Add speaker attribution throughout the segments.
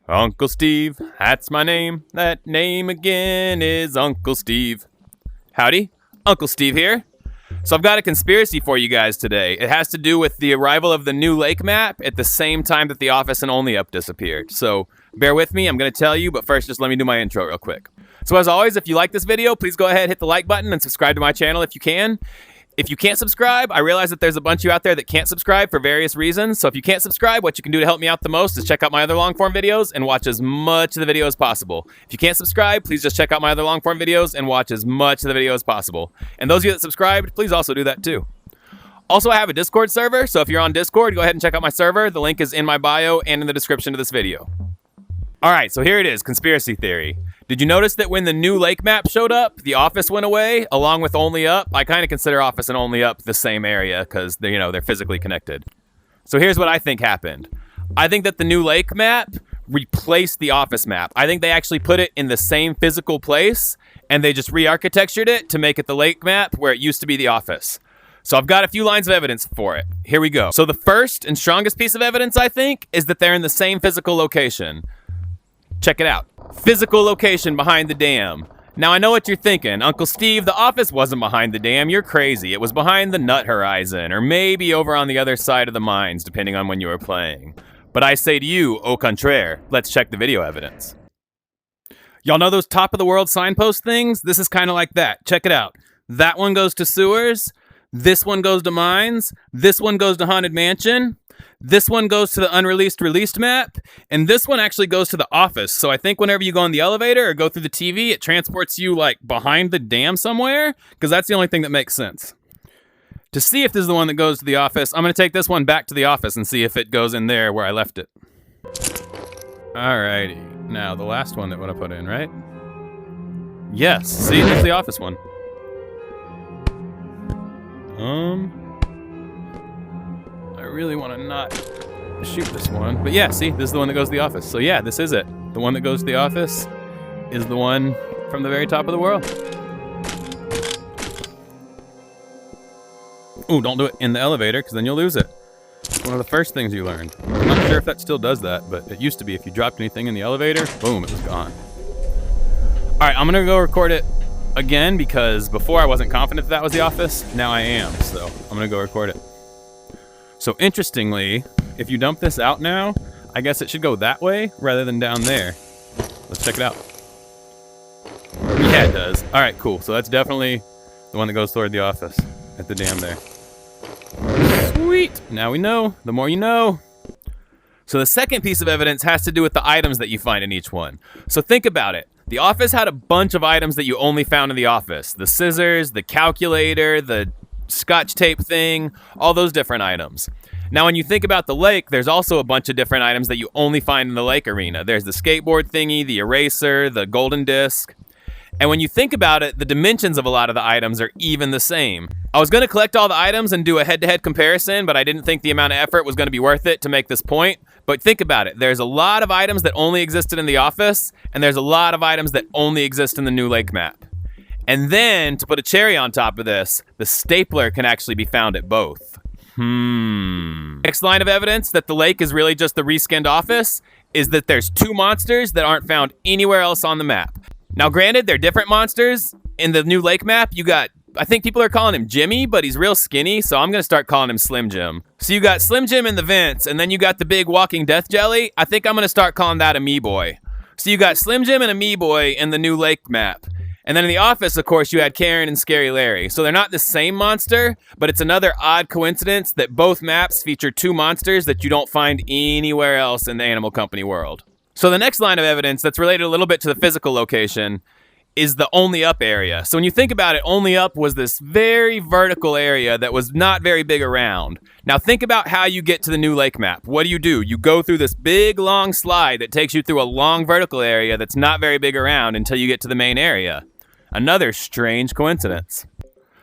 Speaker 1: Uncle Steve, that's my name. That name again is Uncle Steve. Howdy, Uncle Steve here. So I've got a conspiracy for you guys today. It has to do with the arrival of the new lake map at the same time that the Office and Only Up disappeared. So bear with me, I'm going to tell you, but first just let me do my intro real quick. So as always, if you like this video, please go ahead, hit the like button, and subscribe to my channel if you can. If you can't subscribe, I realize that there's a bunch of you out there that can't subscribe for various reasons. So if you can't subscribe, what you can do to help me out the most is check out my other long-form videos and watch as much of the video as possible. If you can't subscribe, please just check out my other long-form videos and watch as much of the video as possible. And those of you that subscribed, please also do that too. Also, I have a Discord server, so if you're on Discord, go ahead and check out my server. The link is in my bio and in the description of this video. All right, so here it is, conspiracy theory. Did you notice that when the new lake map showed up, the Office went away along with Only Up? I kind of consider Office and Only Up the same area because they're physically connected. So here's what I think happened. I think that the new lake map replaced the Office map. I think they actually put it in the same physical place and they just re-architectured it to make it the lake map where it used to be the Office. So I've got a few lines of evidence for it. Here we go. So the first and strongest piece of evidence, I think, is that they're in the same physical location. Check it out. Physical location behind the dam. Now I know what you're thinking. Uncle Steve, the Office wasn't behind the dam. You're crazy. It was behind the Nut Horizon, or maybe over on the other side of the mines, depending on when you were playing. But I say to you, au contraire, let's check the video evidence. Y'all know those top of the world signpost things? This is kind of like that. Check it out. That one goes to sewers. This one goes to mines. This one goes to Haunted Mansion. This one goes to the released map, and this one actually goes to the Office. So I think whenever you go on the elevator or go through the TV, it transports you like behind the dam somewhere, because that's the only thing that makes sense. To see if this is the one that goes to the Office, I'm going to take this one back to the Office and see if it goes in there where I left it. Alrighty. Now, the last one that I put in, right? Yes. See, there's the Office one. I really want to not shoot this one. But yeah, see, this is the one that goes to the Office. So yeah, this is it. The one that goes to the Office is the one from the very top of the world. Ooh, don't do it in the elevator, because then you'll lose it. It's one of the first things you learned. I'm not sure if that still does that, but it used to be if you dropped anything in the elevator, boom, it was gone. All right, I'm going to go record it again, because before I wasn't confident that was the Office. Now I am, so I'm going to go record it. So interestingly, if you dump this out now, I guess it should go that way rather than down there. Let's check it out. Yeah, it does. All right, cool. So that's definitely the one that goes toward the Office at the dam there. Sweet. Now we know. The more you know. So the second piece of evidence has to do with the items that you find in each one. So think about it. The Office had a bunch of items that you only found in the Office. The scissors, the calculator, the Scotch tape thing, all those different items. Now, when you think about the lake, there's also a bunch of different items that you only find in the lake arena. There's the skateboard thingy, the eraser, the golden disc. And when you think about it, the dimensions of a lot of the items are even the same. I was going to collect all the items and do a head-to-head comparison, but I didn't think the amount of effort was going to be worth it to make this point. But think about it. There's a lot of items that only existed in the Office, and there's a lot of items that only exist in the new lake map. And then, to put a cherry on top of this, the stapler can actually be found at both. Next line of evidence that the lake is really just the reskinned Office is that there's two monsters that aren't found anywhere else on the map. Now, granted, they're different monsters. In the new lake map, you got, I think people are calling him Jimmy, but he's real skinny, so I'm going to start calling him Slim Jim. So you got Slim Jim in the vents, and then you got the big walking death jelly. I think I'm going to start calling that a Me-Boy. So you got Slim Jim and a Me-Boy in the new lake map. And then in the Office, of course, you had Karen and Scary Larry. So they're not the same monster, but it's another odd coincidence that both maps feature two monsters that you don't find anywhere else in the Animal Company world. So the next line of evidence that's related a little bit to the physical location is the Only Up area. So when you think about it, Only Up was this very vertical area that was not very big around. Now think about how you get to the new lake map. What do? You go through this big long slide that takes you through a long vertical area that's not very big around until you get to the main area. Another strange coincidence.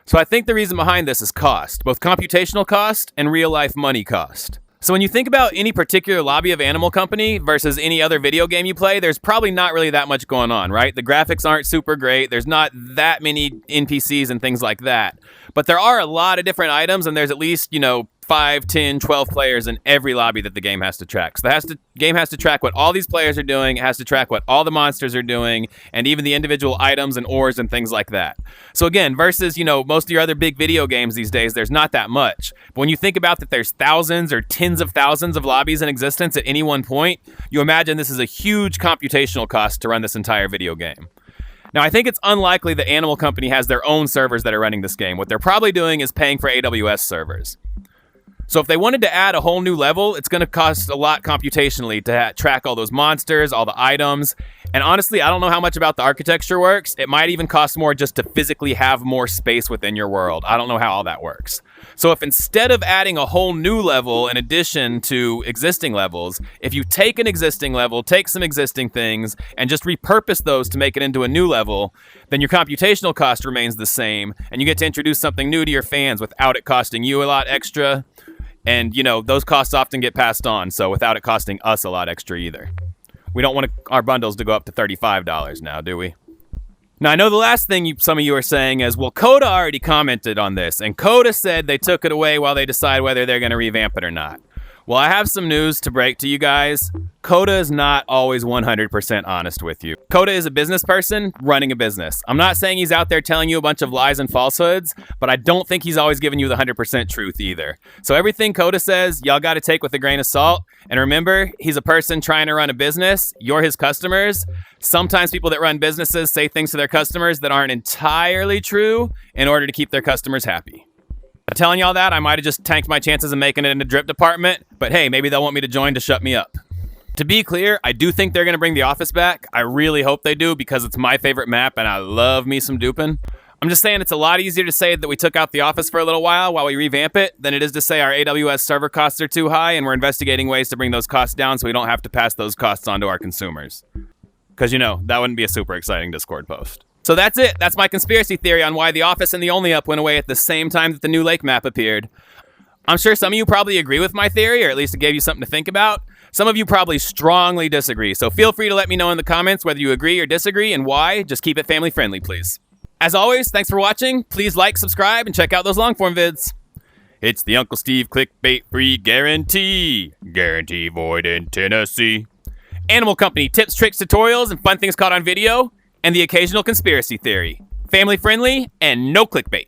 Speaker 1: So I think the reason behind this is cost, both computational cost and real-life money cost. So when you think about any particular lobby of Animal Company versus any other video game you play, there's probably not really that much going on, right? The graphics aren't super great. There's not that many NPCs and things like that. But there are a lot of different items, and there's at least, 5, 10, 12 players in every lobby that the game has to track. So the game has to track what all these players are doing. It has to track what all the monsters are doing, and even the individual items and ores and things like that. So again, versus, most of your other big video games these days, there's not that much. But when you think about that there's thousands or tens of thousands of lobbies in existence at any one point, you imagine this is a huge computational cost to run this entire video game. Now, I think it's unlikely that Animal Company has their own servers that are running this game. What they're probably doing is paying for AWS servers. So if they wanted to add a whole new level, it's going to cost a lot computationally to track all those monsters, all the items. And honestly, I don't know how much about the architecture works. It might even cost more just to physically have more space within your world. I don't know how all that works. So if instead of adding a whole new level in addition to existing levels, if you take an existing level, take some existing things, and just repurpose those to make it into a new level, then your computational cost remains the same, and you get to introduce something new to your fans without it costing you a lot extra. And, those costs often get passed on, so without it costing us a lot extra either. We don't want our bundles to go up to $35 now, do we? Now, I know the last thing some of you are saying is, well, Coda already commented on this, and Coda said they took it away while they decide whether they're going to revamp it or not. Well, I have some news to break to you guys. Coda is not always 100% honest with you. Coda is a business person running a business. I'm not saying he's out there telling you a bunch of lies and falsehoods, but I don't think he's always giving you the 100% truth either. So everything Coda says, y'all got to take with a grain of salt. And remember, he's a person trying to run a business. You're his customers. Sometimes people that run businesses say things to their customers that aren't entirely true in order to keep their customers happy. Telling y'all that, I might have just tanked my chances of making it in the drip department, but hey, maybe they'll want me to join to shut me up. To be clear, I do think they're going to bring The Office back. I really hope they do because it's my favorite map and I love me some duping. I'm just saying it's a lot easier to say that we took out The Office for a little while we revamp it than it is to say our AWS server costs are too high and we're investigating ways to bring those costs down so we don't have to pass those costs on to our consumers. Because, that wouldn't be a super exciting Discord post. So that's it. That's my conspiracy theory on why The Office and The Only Up went away at the same time that the new Lake map appeared. I'm sure some of you probably agree with my theory, or at least it gave you something to think about. Some of you probably strongly disagree, so feel free to let me know in the comments whether you agree or disagree and why. Just keep it family friendly, please. As always, thanks for watching. Please like, subscribe, and check out those long form vids. It's the Uncle Steve clickbait free guarantee. Guarantee void in Tennessee. Animal Company tips, tricks, tutorials, and fun things caught on video. And the occasional conspiracy theory. Family friendly and no clickbait.